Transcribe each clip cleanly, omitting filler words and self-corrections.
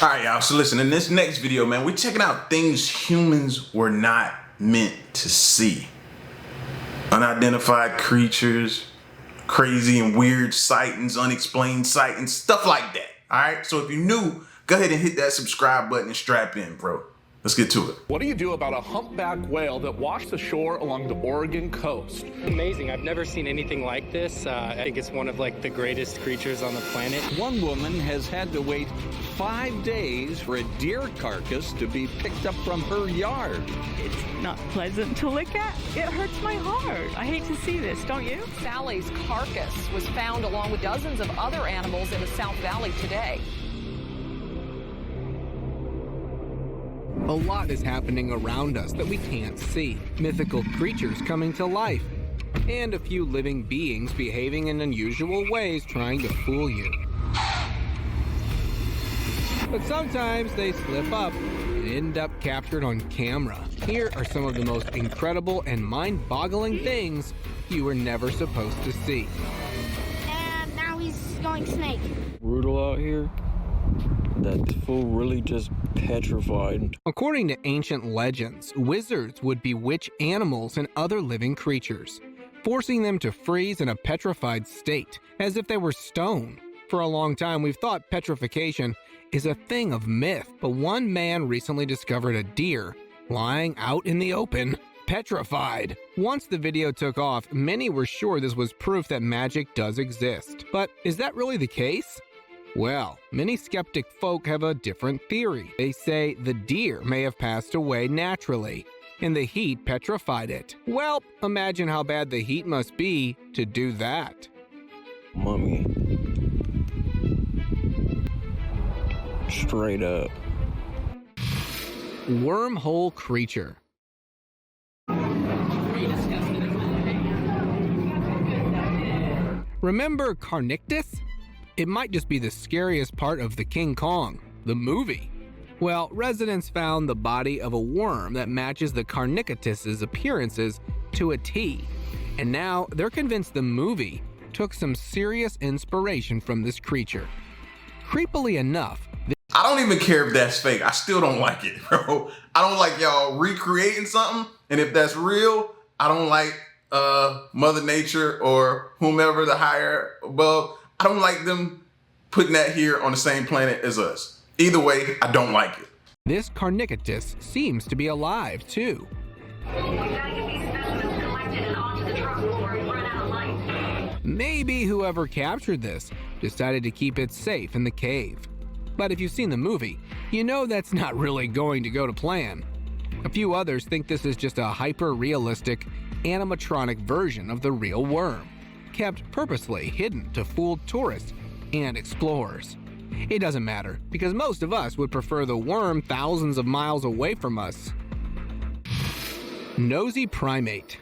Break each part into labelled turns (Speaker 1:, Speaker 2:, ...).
Speaker 1: All right, y'all, so listen, in this next video, man, we're checking out things humans were not meant to see. Unidentified creatures, crazy and weird sightings, unexplained sightings, stuff like that. All right, so if you're new, go ahead and hit that subscribe button and strap in, bro. Let's get to it.
Speaker 2: What do you do about a humpback whale that washed ashore along the Oregon coast?
Speaker 3: Amazing. I've never seen anything like this. I think it's one of the greatest creatures on the planet.
Speaker 4: One woman has had to wait 5 days for a deer carcass to be picked up from her yard.
Speaker 5: It's not pleasant to look at. It hurts my heart. I hate to see this, don't you?
Speaker 6: Sally's carcass was found along with dozens of other animals in the South Valley today.
Speaker 7: A lot is happening around us that we can't see. Mythical creatures coming to life, and a few living beings behaving in unusual ways trying to fool you. But sometimes they slip up and end up captured on camera. Here are some of the most incredible and mind-boggling things you were never supposed to see.
Speaker 8: And now he's going snake.
Speaker 9: Brutal out here. That fool really just petrified.
Speaker 7: According to ancient legends, wizards would bewitch animals and other living creatures, forcing them to freeze in a petrified state, as if they were stone. For a long time, we've thought petrification is a thing of myth, but one man recently discovered a deer lying out in the open, petrified. Once the video took off, many were sure this was proof that magic does exist. But is that really the case? Well, many skeptic folk have a different theory. They say the deer may have passed away naturally, and the heat petrified it. Well, imagine how bad the heat must be to do that.
Speaker 9: Mummy. Straight up.
Speaker 7: Wormhole creature. Remember Carnictus? It might just be the scariest part of the King Kong, the movie. Well, residents found the body of a worm that matches the Carnictus's appearances to a T. And now they're convinced the movie took some serious inspiration from this creature. Creepily enough,
Speaker 1: I don't even care if that's fake. I still don't like it, bro. I don't like y'all recreating something. And if that's real, I don't like Mother Nature or whomever the higher above. I don't like them putting that here on the same planet as us. Either way, I don't like it.
Speaker 7: This Carnictus seems to be alive, too. Maybe whoever captured this decided to keep it safe in the cave. But if you've seen the movie, you know that's not really going to go to plan. A few others think this is just a hyper-realistic, animatronic version of the real worm, kept purposely hidden to fool tourists and explorers. It doesn't matter, because most of us would prefer the worm thousands of miles away from us. Nosy primate.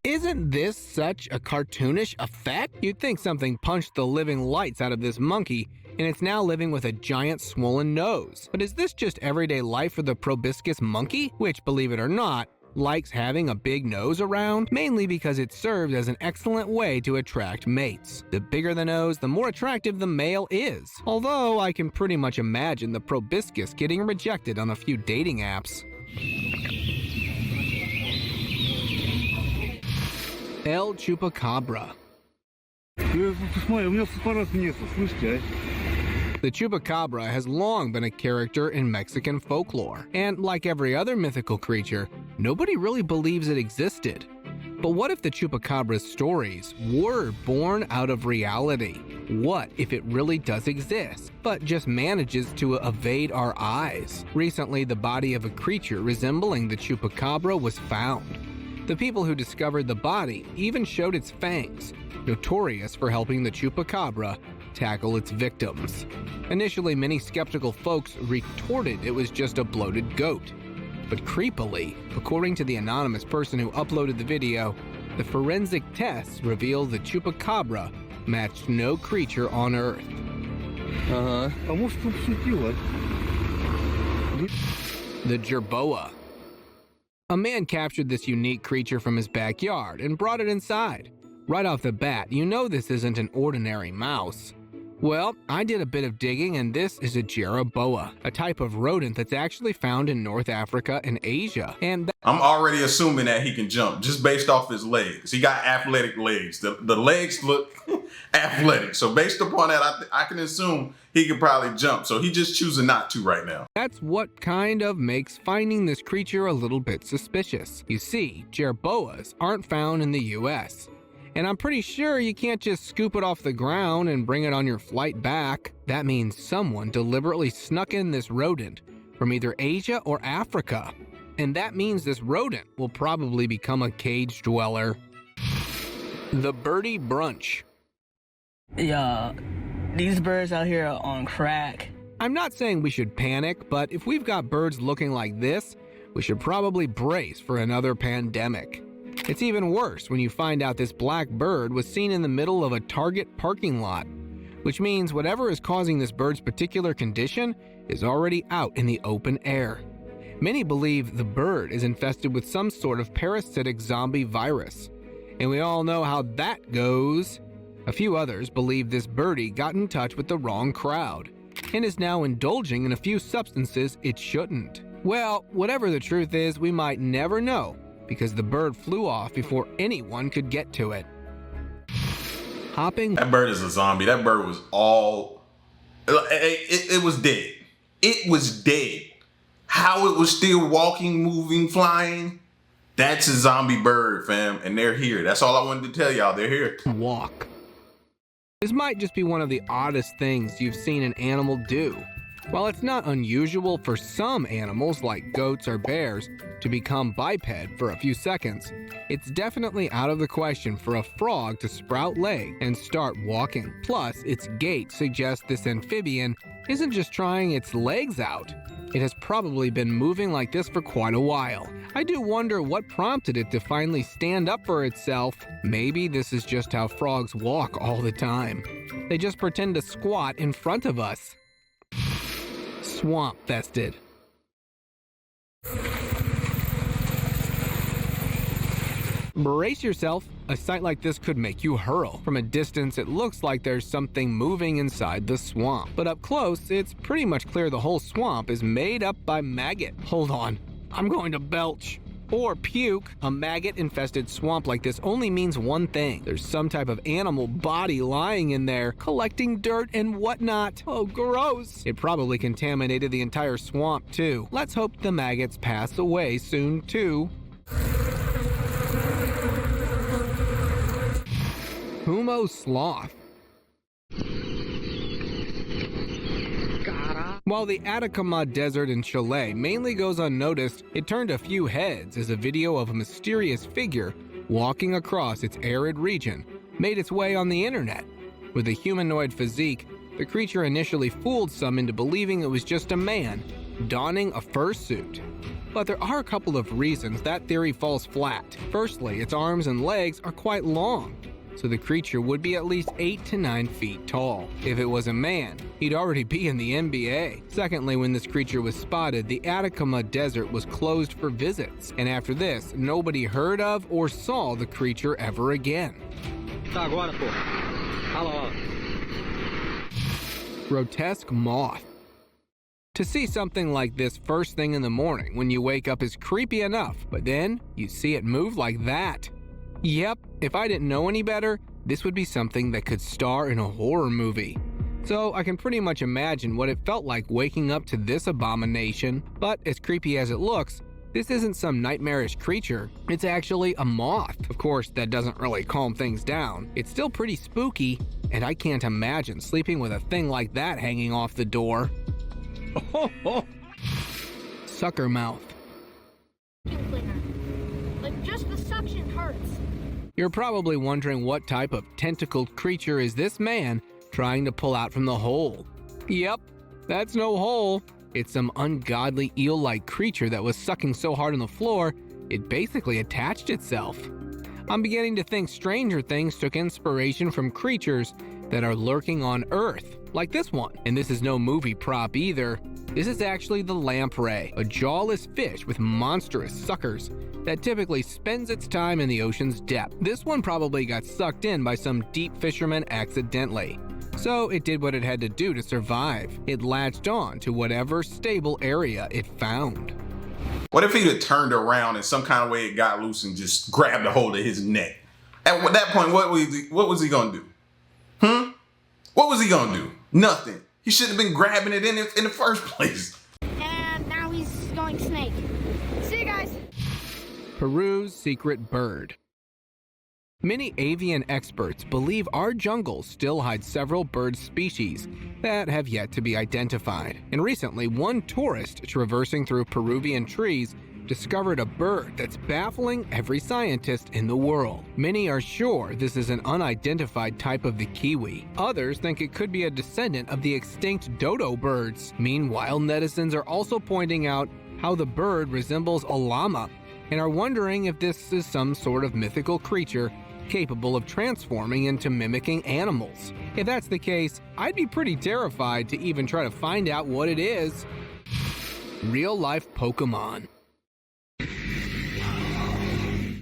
Speaker 7: Isn't this such a cartoonish effect? You'd think something punched the living lights out of this monkey, and it's now living with a giant swollen nose. But is this just everyday life for the proboscis monkey, which, believe it or not, likes having a big nose around? Mainly because it serves as an excellent way to attract mates. The bigger the nose, the more attractive the male is. Although I can pretty much imagine the proboscis getting rejected on a few dating apps. El Chupacabra. The Chupacabra has long been a character in Mexican folklore, and like every other mythical creature, nobody really believes it existed. But what if the Chupacabra's stories were born out of reality? What if it really does exist, but just manages to evade our eyes? Recently, the body of a creature resembling the Chupacabra was found. The people who discovered the body even showed its fangs, notorious for helping the Chupacabra tackle its victims. Initially, many skeptical folks retorted it was just a bloated goat. But creepily, according to the anonymous person who uploaded the video, the forensic tests reveal the Chupacabra matched no creature on Earth. The Jerboa. A man captured this unique creature from his backyard and brought it inside. Right off the bat, you know this isn't an ordinary mouse. Well, I did a bit of digging and this is a Jerboa, a type of rodent that's actually found in North Africa and Asia. And
Speaker 1: I'm already assuming that he can jump just based off his legs. He got athletic legs. The legs look athletic. So based upon that, I can assume he could probably jump. So he just choosing not to right now.
Speaker 7: that's what kind of makes finding this creature a little bit suspicious. You see, Jerboas aren't found in the US. And I'm pretty sure you can't just scoop it off the ground and bring it on your flight back. That means someone deliberately snuck in this rodent from either Asia or Africa. And that means this rodent will probably become a cage dweller. The birdie brunch.
Speaker 10: Yeah, these birds out here are on crack.
Speaker 7: I'm not saying we should panic, but if we've got birds looking like this, we should probably brace for another pandemic. It's even worse when you find out this black bird was seen in the middle of a Target parking lot, which means whatever is causing this bird's particular condition is already out in the open air. Many believe the bird is infested with some sort of parasitic zombie virus, and we all know how that goes. A few others believe this birdie got in touch with the wrong crowd and is now indulging in a few substances it shouldn't. Well, whatever the truth is, we might never know, because the bird flew off before anyone could get to it. Hopping.
Speaker 1: That bird is a zombie. That bird was all... It was dead. It was dead. How it was still walking, moving, flying, that's a zombie bird, fam. And they're here. That's all I wanted to tell y'all. They're here.
Speaker 7: Walk. This might just be one of the oddest things you've seen an animal do. While it's not unusual for some animals like goats or bears to become biped for a few seconds, it's definitely out of the question for a frog to sprout legs and start walking. Plus, its gait suggests this amphibian isn't just trying its legs out. It has probably been moving like this for quite a while. I do wonder what prompted it to finally stand up for itself. Maybe this is just how frogs walk all the time. They just pretend to squat in front of us. Swamp fested. Brace yourself. A sight like this could make you hurl. From a distance, it looks like there's something moving inside the swamp. But up close, it's pretty much clear the whole swamp is made up by maggot. Hold on, I'm going to belch. Or puke. A maggot-infested swamp like this only means one thing. There's some type of animal body lying in there, collecting dirt and whatnot. Oh, gross. It probably contaminated the entire swamp, too. Let's hope the maggots pass away soon, too. Humo sloth. While the Atacama Desert in Chile mainly goes unnoticed, it turned a few heads as a video of a mysterious figure walking across its arid region made its way on the internet. With a humanoid physique, the creature initially fooled some into believing it was just a man donning a fursuit. But there are a couple of reasons that theory falls flat. Firstly, its arms and legs are quite long, so the creature would be at least 8 to 9 feet tall. If it was a man, he'd already be in the NBA. Secondly, when this creature was spotted, the Atacama Desert was closed for visits, and after this, nobody heard of or saw the creature ever again. Grotesque moth. To see something like this first thing in the morning when you wake up is creepy enough, but then you see it move like that. Yep, if I didn't know any better, this would be something that could star in a horror movie. So I can pretty much imagine what it felt like waking up to this abomination. But as creepy as it looks, this isn't some nightmarish creature. It's actually a moth. Of course, that doesn't really calm things down. It's still pretty spooky, and I can't imagine sleeping with a thing like that hanging off the door. Sucker mouth.
Speaker 8: Like, just the suction hurts.
Speaker 7: You're probably wondering what type of tentacled creature is this man trying to pull out from the hole. Yep, that's no hole. It's some ungodly eel-like creature that was sucking so hard on the floor, it basically attached itself. I'm beginning to think Stranger Things took inspiration from creatures that are lurking on Earth, like this one. And this is no movie prop either. This is actually the lamprey, a jawless fish with monstrous suckers that typically spends its time in the ocean's depth. This one probably got sucked in by some deep fisherman accidentally. So it did what it had to do to survive. It latched on to whatever stable area it found.
Speaker 1: What if he'd have turned around and some kind of way it got loose and just grabbed a hold of his neck? At that point, what was he gonna do? What was he gonna do? Nothing. He shouldn't have been grabbing it in the first place.
Speaker 8: And now he's going snake. See you guys.
Speaker 7: Peru's secret bird. Many avian experts believe our jungles still hide several bird species that have yet to be identified. And recently, one tourist traversing through Peruvian trees discovered a bird that's baffling every scientist in the world. Many are sure this is an unidentified type of the kiwi. Others think it could be a descendant of the extinct dodo birds. Meanwhile, netizens are also pointing out how the bird resembles a llama and are wondering if this is some sort of mythical creature capable of transforming into mimicking animals. If that's the case, I'd be pretty terrified to even try to find out what it is. Real-life Pokemon.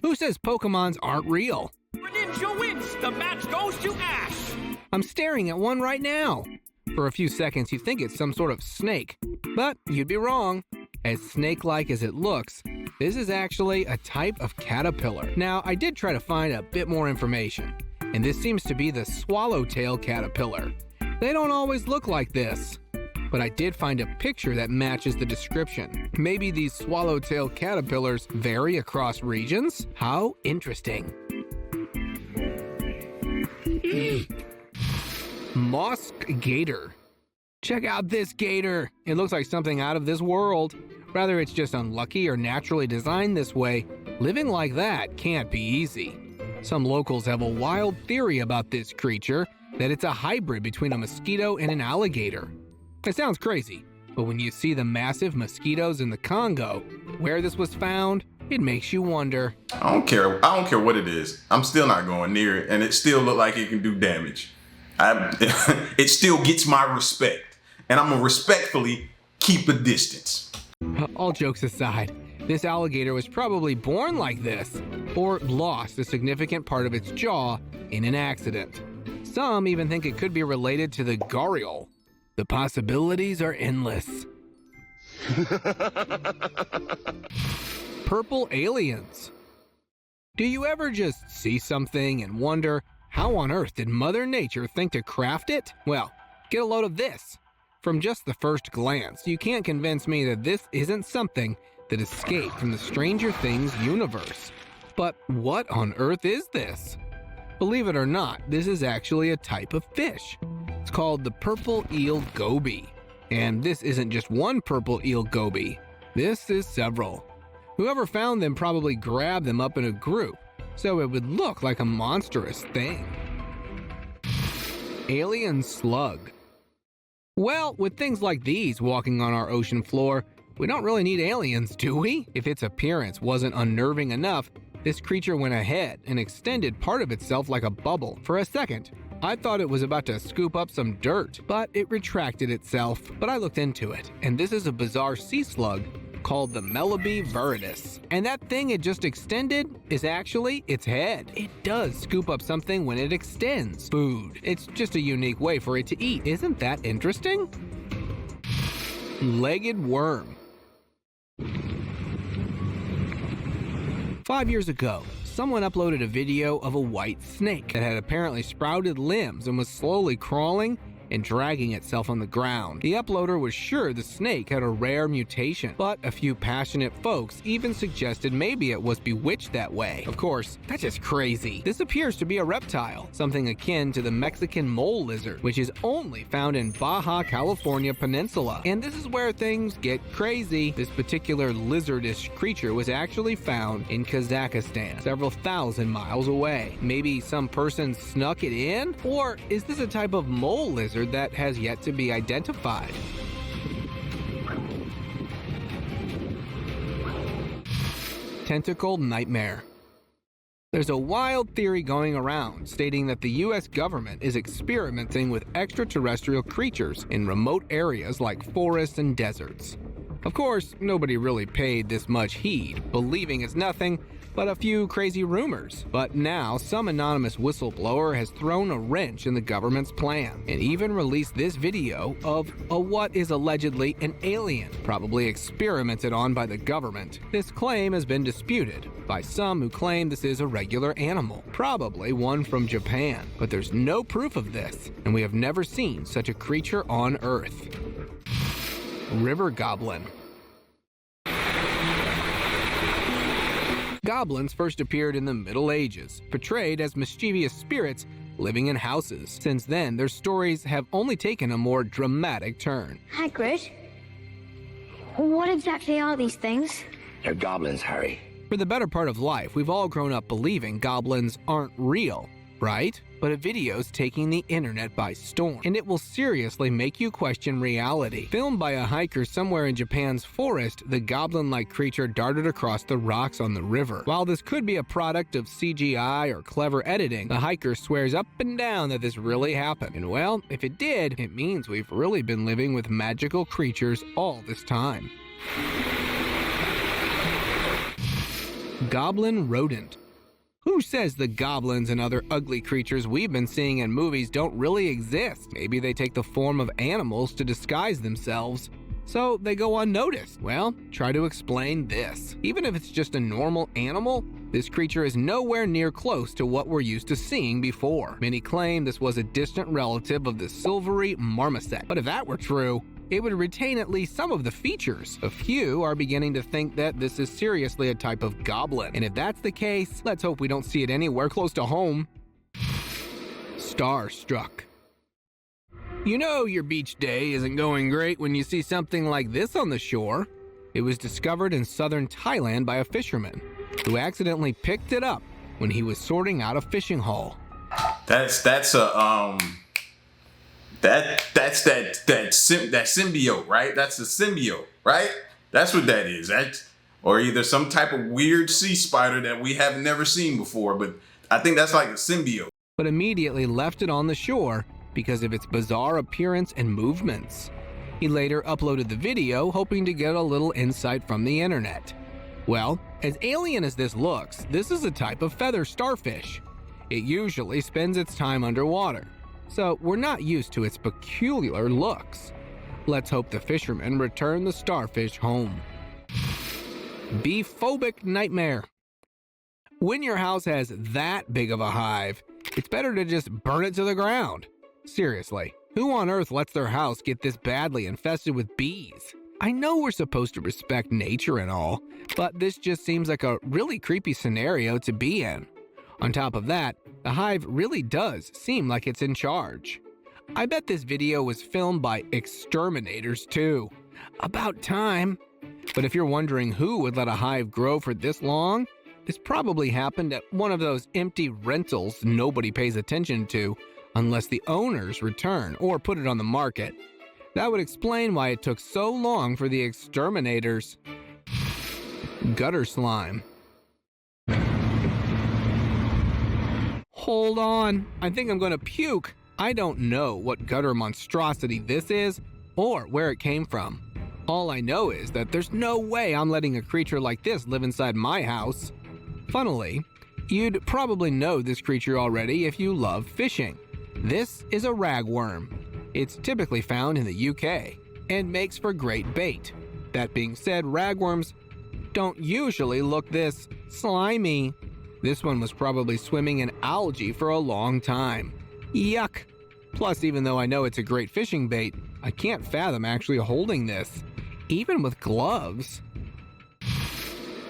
Speaker 7: Who says Pokemons aren't real?
Speaker 11: Ninja wins! The match goes to Ash!
Speaker 7: I'm staring at one right now. For a few seconds you think it's some sort of snake, but you'd be wrong. As snake-like as it looks, this is actually a type of caterpillar. Now, I did try to find a bit more information, and this seems to be the swallowtail caterpillar. They don't always look like this, but I did find a picture that matches the description. Maybe these swallowtail caterpillars vary across regions? How interesting. Mosque gator. Check out this gator. It looks like something out of this world. Whether it's just unlucky or naturally designed this way, living like that can't be easy. Some locals have a wild theory about this creature, that it's a hybrid between a mosquito and an alligator. It sounds crazy, but when you see the massive mosquitoes in the Congo, where this was found, it makes you wonder.
Speaker 1: I don't care what it is. I'm still not going near it, and it still look like it can do damage. It still gets my respect, and I'm gonna respectfully keep a distance.
Speaker 7: All jokes aside, this alligator was probably born like this, or lost a significant part of its jaw in an accident. Some even think it could be related to the gharial. The possibilities are endless. Purple aliens. Do you ever just see something and wonder, how on earth did Mother Nature think to craft it? Well, get a load of this. From just the first glance, you can't convince me that this isn't something that escaped from the Stranger Things universe. But what on earth is this? Believe it or not, this is actually a type of fish. It's called the purple eel goby. And this isn't just one purple eel goby. This is several. Whoever found them probably grabbed them up in a group, so it would look like a monstrous thing. Alien slug. Well, with things like these walking on our ocean floor, we don't really need aliens, do we? If its appearance wasn't unnerving enough, this creature went ahead and extended part of itself like a bubble. For a second, I thought it was about to scoop up some dirt, but it retracted itself. But I looked into it, and this is a bizarre sea slug called the Melody viridis. And that thing it just extended is actually its head. It does scoop up something when it extends food. It's just a unique way for it to eat. Isn't that interesting? Legged worm. 5 years ago, someone uploaded a video of a white snake that had apparently sprouted limbs and was slowly crawling and dragging itself on the ground. The uploader was sure the snake had a rare mutation, but a few passionate folks even suggested maybe it was bewitched that way. Of course, that's just crazy. This appears to be a reptile, something akin to the Mexican mole lizard, which is only found in Baja California Peninsula. And this is where things get crazy. This particular lizardish creature was actually found in Kazakhstan, several thousand miles away. Maybe some person snuck it in? Or is this a type of mole lizard that has yet to be identified? Tentacle nightmare. There's a wild theory going around stating that the US government is experimenting with extraterrestrial creatures in remote areas like forests and deserts. Of course, nobody really paid this much heed, believing it's nothing but a few crazy rumors. But now, some anonymous whistleblower has thrown a wrench in the government's plan and even released this video of what is allegedly an alien, probably experimented on by the government. This claim has been disputed by some who claim this is a regular animal, probably one from Japan. But there's no proof of this, and we have never seen such a creature on Earth. River Goblin. Goblins first appeared in the Middle Ages, portrayed as mischievous spirits living in houses. Since then, their stories have only taken a more dramatic turn.
Speaker 8: Hagrid, what exactly are these things?
Speaker 12: They're goblins, Harry.
Speaker 7: For the better part of life, we've all grown up believing goblins aren't real, right? But a video's taking the internet by storm, and it will seriously make you question reality. Filmed by a hiker somewhere in Japan's forest, the goblin-like creature darted across the rocks on the river. While this could be a product of CGI or clever editing, the hiker swears up and down that this really happened. And well, if it did, it means we've really been living with magical creatures all this time. Goblin rodent. Who says the goblins and other ugly creatures we've been seeing in movies don't really exist? Maybe they take the form of animals to disguise themselves, so they go unnoticed. Well, try to explain this. Even if it's just a normal animal, this creature is nowhere near close to what we're used to seeing before. Many claim this was a distant relative of the silvery marmoset, but if that were true, it would retain at least some of the features. A few are beginning to think that this is seriously a type of goblin. And if that's the case, let's hope we don't see it anywhere close to home. Starstruck. You know your beach day isn't going great when you see something like this on the shore. It was discovered in southern Thailand by a fisherman who accidentally picked it up when he was sorting out a fishing haul.
Speaker 1: That's that symbiote, right? That's the symbiote, right? That's what that is. Or either some type of weird sea spider that we have never seen before, but I think that's like a symbiote.
Speaker 7: But immediately left it on the shore because of its bizarre appearance and movements. He later uploaded the video, hoping to get a little insight from the internet. Well, as alien as this looks, this is a type of feather starfish. It usually spends its time underwater, so we're not used to its peculiar looks. Let's hope the fishermen return the starfish home. Bee-phobic nightmare. When your house has that big of a hive, it's better to just burn it to the ground. Seriously, who on earth lets their house get this badly infested with bees? I know we're supposed to respect nature and all, but this just seems like a really creepy scenario to be in. On top of that, the hive really does seem like it's in charge. I bet this video was filmed by exterminators too. About time. But if you're wondering who would let a hive grow for this long, this probably happened at one of those empty rentals nobody pays attention to unless the owners return or put it on the market. That would explain why it took so long for the exterminators. Gutter slime. Hold on, I think I'm gonna puke. I don't know what gutter monstrosity this is or where it came from. All I know is that there's no way I'm letting a creature like this live inside my house. Funnily, you'd probably know this creature already if you love fishing. This is a ragworm. It's typically found in the UK and makes for great bait. That being said, ragworms don't usually look this slimy. This one was probably swimming in algae for a long time. Yuck. Plus, even though I know it's a great fishing bait, I can't fathom actually holding this, even with gloves.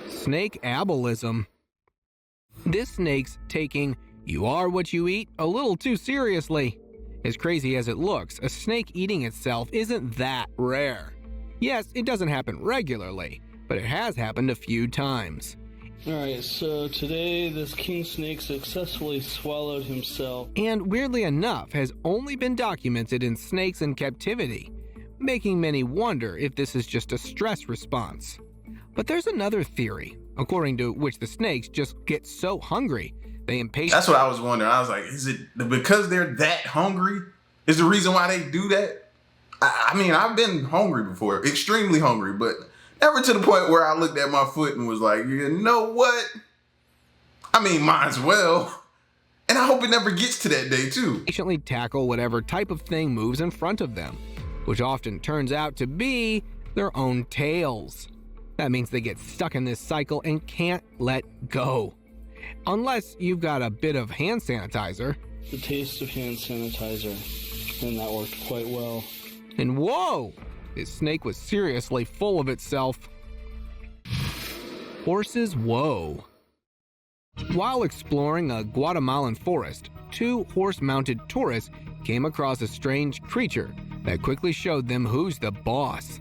Speaker 7: Snake ableism. This snake's taking "you are what you eat" a little too seriously. As crazy as it looks, a snake eating itself isn't that rare. Yes, it doesn't happen regularly, but it has happened a few times.
Speaker 13: Alright, so today this king snake successfully swallowed himself.
Speaker 7: And weirdly enough, has only been documented in snakes in captivity, making many wonder if this is just a stress response. But there's another theory. according to which the snakes just get so hungry they impatiently—
Speaker 1: That's what I was wondering. I was like, is it because they're that hungry is the reason why they do that? I mean, I've been hungry before, extremely hungry, but never to the point where I looked at my foot and was like, you know what? I mean, might as well. And I hope it never gets to that day too.
Speaker 7: Patiently tackle whatever type of thing moves in front of them, which often turns out to be their own tails. That means they get stuck in this cycle and can't let go. Unless you've got a bit of hand sanitizer.
Speaker 13: The taste of hand sanitizer, and that worked quite well.
Speaker 7: And whoa! This snake was seriously full of itself. Horses whoa. While exploring a Guatemalan forest, 2 horse-mounted tourists came across a strange creature that quickly showed them who's the boss.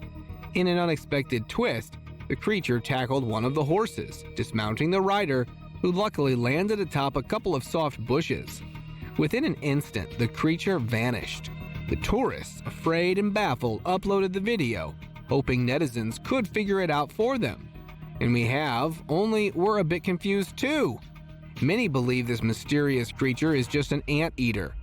Speaker 7: In an unexpected twist, the creature tackled one of the horses, dismounting the rider, who luckily landed atop a couple of soft bushes. Within an instant, the creature vanished. The tourists, afraid and baffled, uploaded the video, hoping netizens could figure it out for them. And we have, only we're a bit confused too. Many believe this mysterious creature is just an anteater.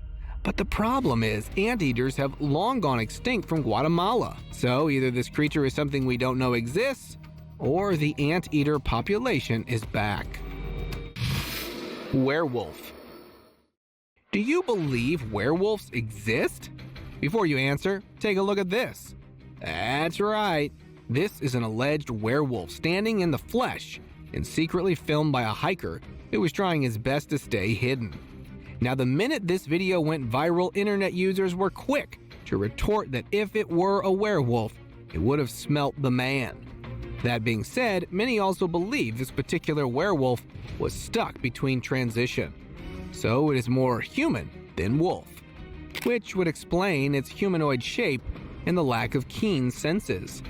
Speaker 7: But the problem is, anteaters have long gone extinct from Guatemala. So either this creature is something we don't know exists, or the anteater population is back. Werewolf. Do you believe werewolves exist? Before you answer, take a look at this. That's right. This is an alleged werewolf standing in the flesh and secretly filmed by a hiker who was trying his best to stay hidden. Now, the minute this video went viral, internet users were quick to retort that if it were a werewolf, it would have smelt the man. That being said, many also believe this particular werewolf was stuck between transition. So it is more human than wolf, which would explain its humanoid shape and the lack of keen senses.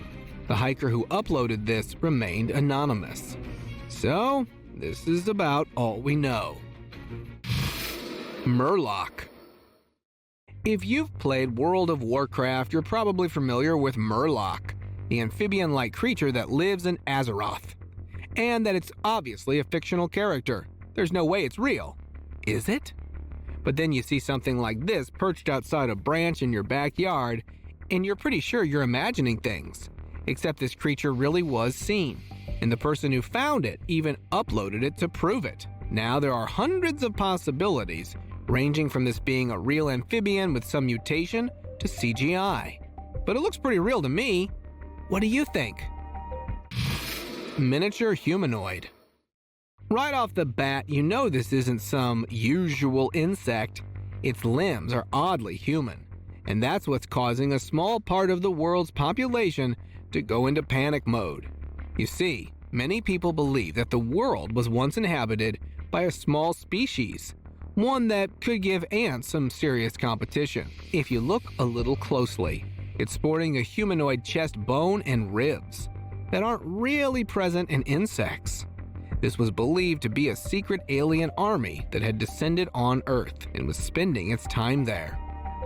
Speaker 7: The hiker who uploaded this remained anonymous. So, this is about all we know. Murloc. If you've played World of Warcraft, you're probably familiar with Murloc, the amphibian-like creature that lives in Azeroth. And that it's obviously a fictional character. There's no way it's real. Is it? But then you see something like this perched outside a branch in your backyard, and you're pretty sure you're imagining things. Except this creature really was seen, and the person who found it even uploaded it to prove it. Now there are hundreds of possibilities, ranging from this being a real amphibian with some mutation to CGI. But it looks pretty real to me. What do you think? Miniature humanoid. Right off the bat, you know this isn't some usual insect. Its limbs are oddly human, and that's what's causing a small part of the world's population to go into panic mode. You see, many people believe that the world was once inhabited by a small species, one that could give ants some serious competition. If you look a little closely, it's sporting a humanoid chest bone and ribs that aren't really present in insects. This was believed to be a secret alien army that had descended on Earth and was spending its time there.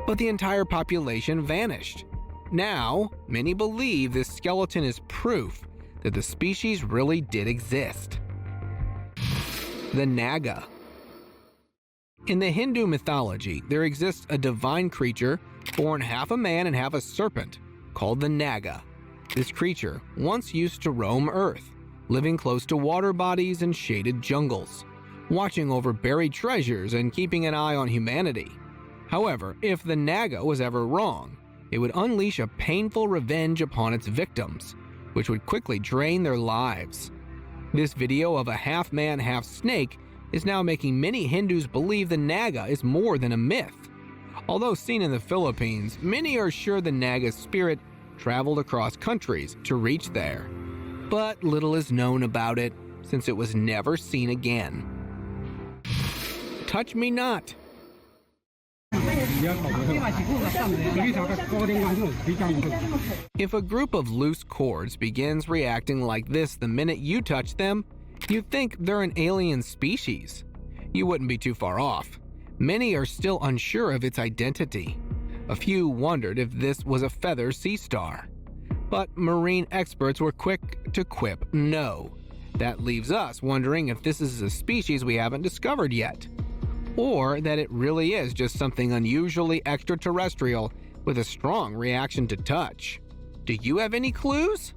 Speaker 7: But the entire population vanished. Now, many believe this skeleton is proof that the species really did exist. The Naga. In the Hindu mythology, there exists a divine creature born half a man and half a serpent called the Naga. This creature once used to roam Earth, living close to water bodies and shaded jungles, watching over buried treasures and keeping an eye on humanity. However, if the Naga was ever wrong, it would unleash a painful revenge upon its victims, which would quickly drain their lives. This video of a half-man, half-snake is now making many Hindus believe the Naga is more than a myth. Although seen in the Philippines, many are sure the Naga's spirit traveled across countries to reach there. But little is known about it, since it was never seen again. Touch me not. If a group of loose cords begins reacting like this the minute you touch them, you'd think they're an alien species. You wouldn't be too far off. Many are still unsure of its identity. A few wondered if this was a feather sea star. But marine experts were quick to quip no. That leaves us wondering if this is a species we haven't discovered yet, or that it really is just something unusually extraterrestrial with a strong reaction to touch. Do you have any clues?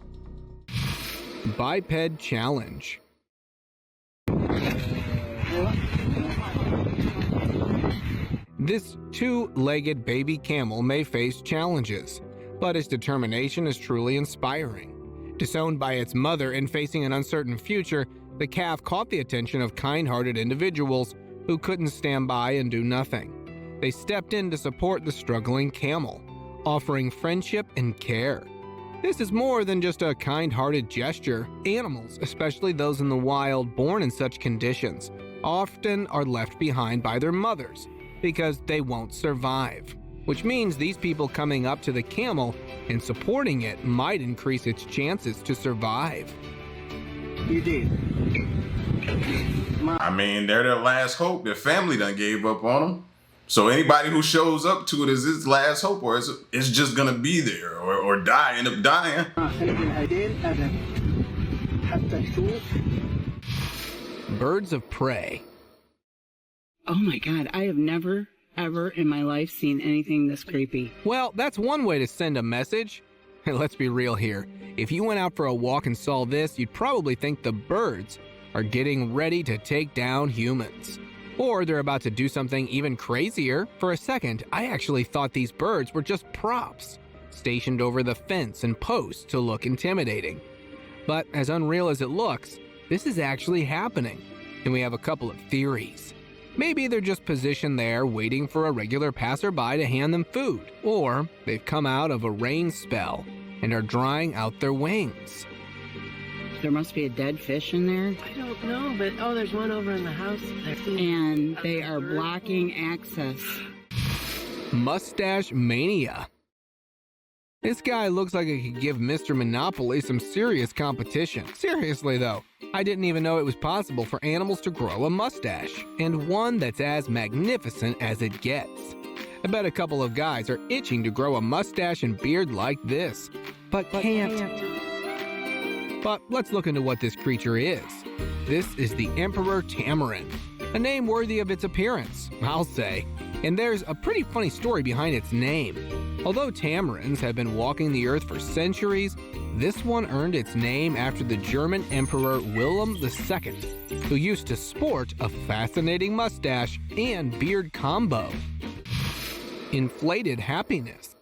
Speaker 7: Biped Challenge. This two-legged baby camel may face challenges, but its determination is truly inspiring. Disowned by its mother and facing an uncertain future, the calf caught the attention of kind-hearted individuals who couldn't stand by and do nothing. They stepped in to support the struggling camel, offering friendship and care. This is more than just a kind-hearted gesture. Animals, especially those in the wild born in such conditions, often are left behind by their mothers because they won't survive, which means these people coming up to the camel and supporting it might increase its chances to survive.
Speaker 12: You did.
Speaker 1: I mean, they're their last hope. Their family done gave up on them. So anybody who shows up to it is its last hope, or it's just gonna be there or die, end up dying.
Speaker 7: Birds of prey.
Speaker 10: Oh my God, I have never, ever in my life seen anything this creepy.
Speaker 7: Well, that's one way to send a message. Let's be real here. If you went out for a walk and saw this, you'd probably think the birds are getting ready to take down humans. Or they're about to do something even crazier. For a second, I actually thought these birds were just props, stationed over the fence and posts to look intimidating. But as unreal as it looks, this is actually happening, and we have a couple of theories. Maybe they're just positioned there waiting for a regular passerby to hand them food, or they've come out of a rain spell and are drying out their wings.
Speaker 10: There must be a dead fish in there.
Speaker 14: I don't know, but oh, there's one over in the house there.
Speaker 10: And they are blocking access.
Speaker 7: Mustache Mania. This guy looks like he could give Mr. Monopoly some serious competition. Seriously though, I didn't even know it was possible for animals to grow a mustache, and one that's as magnificent as it gets. I bet a couple of guys are itching to grow a mustache and beard like this, but can't. But let's look into what this creature is. This is the Emperor Tamarin, a name worthy of its appearance, I'll say. And there's a pretty funny story behind its name. Although tamarins have been walking the earth for centuries, this one earned its name after the German Emperor Wilhelm II, who used to sport a fascinating mustache and beard combo. Inflated happiness.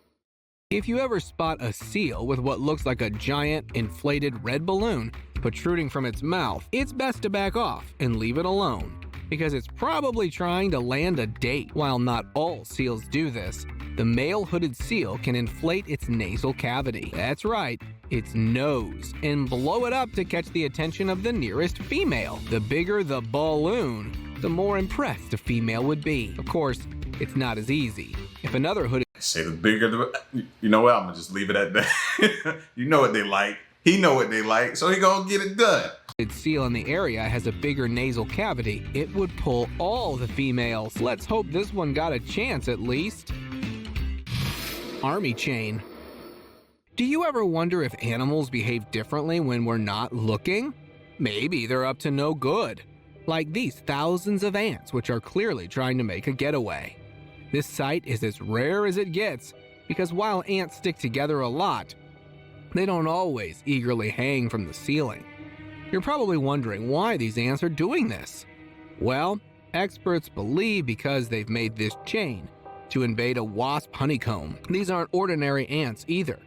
Speaker 7: If you ever spot a seal with what looks like a giant inflated red balloon protruding from its mouth, it's best to back off and leave it alone, because it's probably trying to land a date. While not all seals do this, the male hooded seal can inflate its nasal cavity. That's right, its nose, and blow it up to catch the attention of the nearest female. The bigger the balloon, the more impressed a female would be. Of course, it's not as easy. If another hooded
Speaker 1: Say the bigger the, you know what, I'm gonna just leave it at that. You know what they like. He know what they like, so he gonna get it done.
Speaker 7: seal in the area has a bigger nasal cavity, it would pull all the females. Let's hope this one got a chance at least. Army chain. Do you ever wonder if animals behave differently when we're not looking? Maybe they're up to no good. Like these thousands of ants, which are clearly trying to make a getaway. This sight is as rare as it gets, because while ants stick together a lot, they don't always eagerly hang from the ceiling. You're probably wondering why these ants are doing this. Well, experts believe because they've made this chain to invade a wasp honeycomb. These aren't ordinary ants either.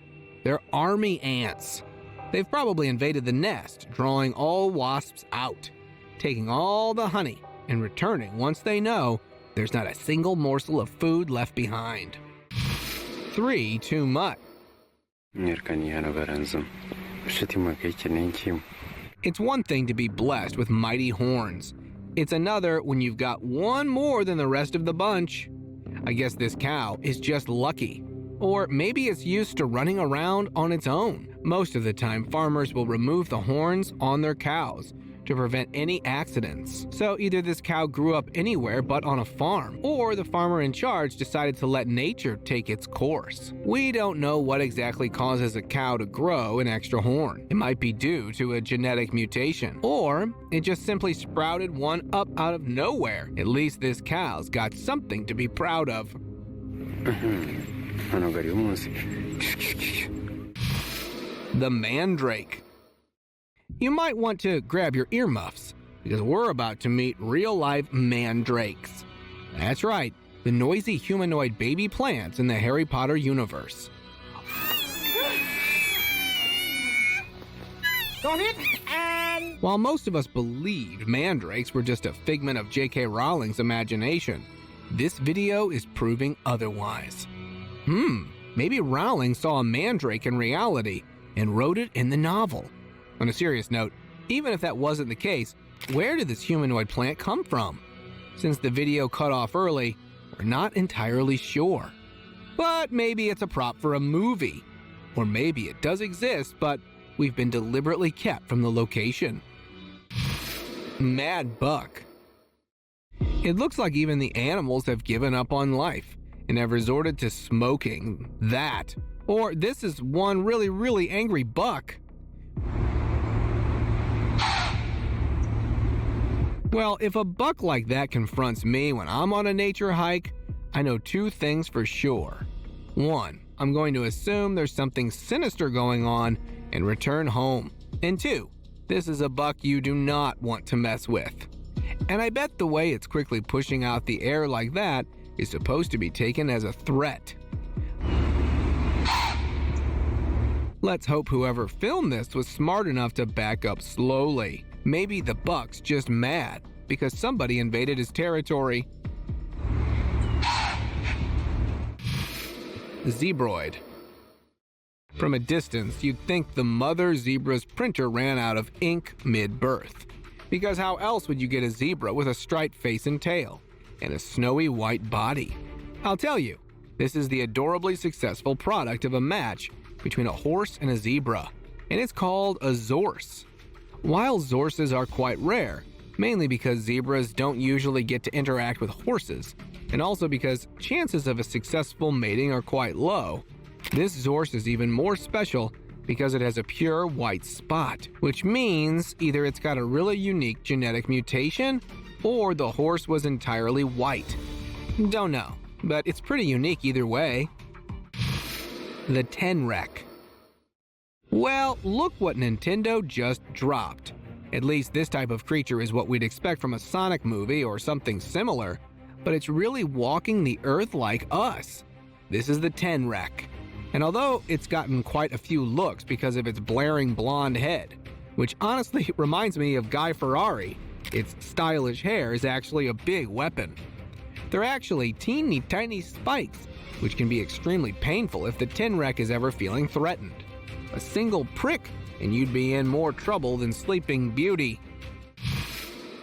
Speaker 7: They're army ants. They've probably invaded the nest, drawing all wasps out, taking all the honey, and returning once they know there's not a single morsel of food left behind. 3 too much. It's one thing to be blessed with mighty horns. It's another when you've got one more than the rest of the bunch. I guess this cow is just lucky. Or maybe it's used to running around on its own. Most of the time, farmers will remove the horns on their cows to prevent any accidents. So either this cow grew up anywhere but on a farm, or the farmer in charge decided to let nature take its course. We don't know what exactly causes a cow to grow an extra horn. It might be due to a genetic mutation, or it just simply sprouted one up out of nowhere. At least this cow's got something to be proud of. The mandrake. You might want to grab your earmuffs, because we're about to meet real-life mandrakes. That's right, the noisy humanoid baby plants in the Harry Potter universe. While most of us believed mandrakes were just a figment of J.K. Rowling's imagination, this video is proving otherwise. Maybe Rowling saw a mandrake in reality and wrote it in the novel. On a serious note, even if that wasn't the case, where did this humanoid plant come from? Since the video cut off early, we're not entirely sure. But maybe it's a prop for a movie. Or maybe it does exist, but we've been deliberately kept from the location. Mad buck. It looks like even the animals have given up on life and have resorted to smoking that. Or this is one really angry buck. Well, if a buck like that confronts me when I'm on a nature hike, I know two things for sure. One, I'm going to assume there's something sinister going on and return home. And two, this is a buck you do not want to mess with. And I bet the way it's quickly pushing out the air like that is supposed to be taken as a threat. Let's hope whoever filmed this was smart enough to back up slowly. Maybe the buck's just mad because somebody invaded his territory. Zebroid. From a distance, you'd think the mother zebra's printer ran out of ink mid-birth. Because how else would you get a zebra with a striped face and tail, and a snowy white body? I'll tell you, this is the adorably successful product of a match between a horse and a zebra, and it's called a zorse. While zorses are quite rare, mainly because zebras don't usually get to interact with horses, and also because chances of a successful mating are quite low, this zorse is even more special because it has a pure white spot, which means either it's got a really unique genetic mutation or the horse was entirely white. Don't know, but it's pretty unique either way. The Tenrec. Well, look what Nintendo just dropped. At least this type of creature is what we'd expect from a Sonic movie or something similar, but it's really walking the earth like us. This is the Tenrec. And although it's gotten quite a few looks because of its blaring blonde head, which honestly reminds me of Guy Ferrari, its stylish hair is actually a big weapon. They're actually teeny tiny spikes, which can be extremely painful if the Tenrec is ever feeling threatened. A single prick and you'd be in more trouble than Sleeping Beauty.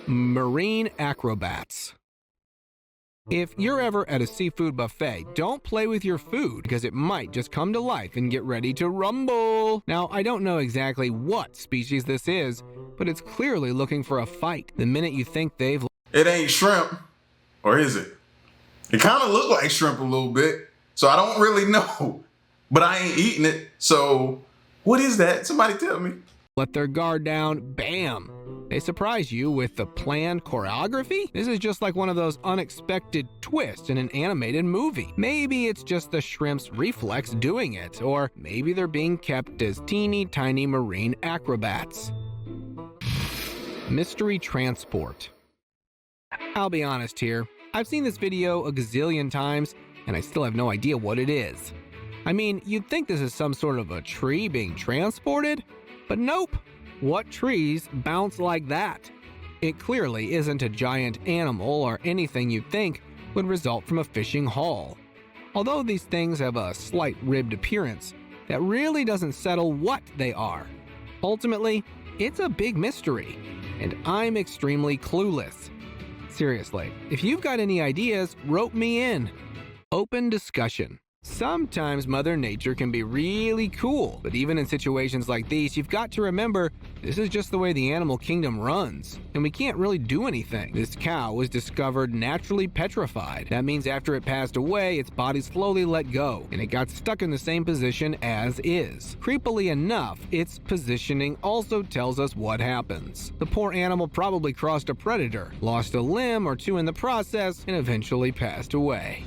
Speaker 7: Marine acrobats. If you're ever at a seafood buffet, don't play with your food because it might just come to life and get ready to rumble. Now, I don't know exactly what species this is, but it's clearly looking for a fight the minute you think they've...
Speaker 1: It ain't shrimp, or is it? It kind of looked like shrimp a little bit, so I don't really know, but I ain't eating it, so what is that? Somebody tell me.
Speaker 7: Let their guard down, bam! They surprise you with the planned choreography? This is just like one of those unexpected twists in an animated movie. Maybe it's just the shrimp's reflex doing it, or maybe they're being kept as teeny tiny marine acrobats. Mystery transport. I'll be honest here, I've seen this video a gazillion times, and I still have no idea what it is. I mean, you'd think this is some sort of a tree being transported, but nope. What trees bounce like that? It clearly isn't a giant animal or anything you'd think would result from a fishing haul. Although these things have a slight ribbed appearance, that really doesn't settle what they are. Ultimately, it's a big mystery, and I'm extremely clueless. Seriously, if you've got any ideas, rope me in. Open discussion. Sometimes Mother Nature can be really cool, but even in situations like these, you've got to remember this is just the way the animal kingdom runs, and we can't really do anything. This cow was discovered naturally petrified. That means after it passed away, its body slowly let go, and it got stuck in the same position as is. Creepily enough, its positioning also tells us what happens. The poor animal probably crossed a predator, lost a limb or two in the process, and eventually passed away.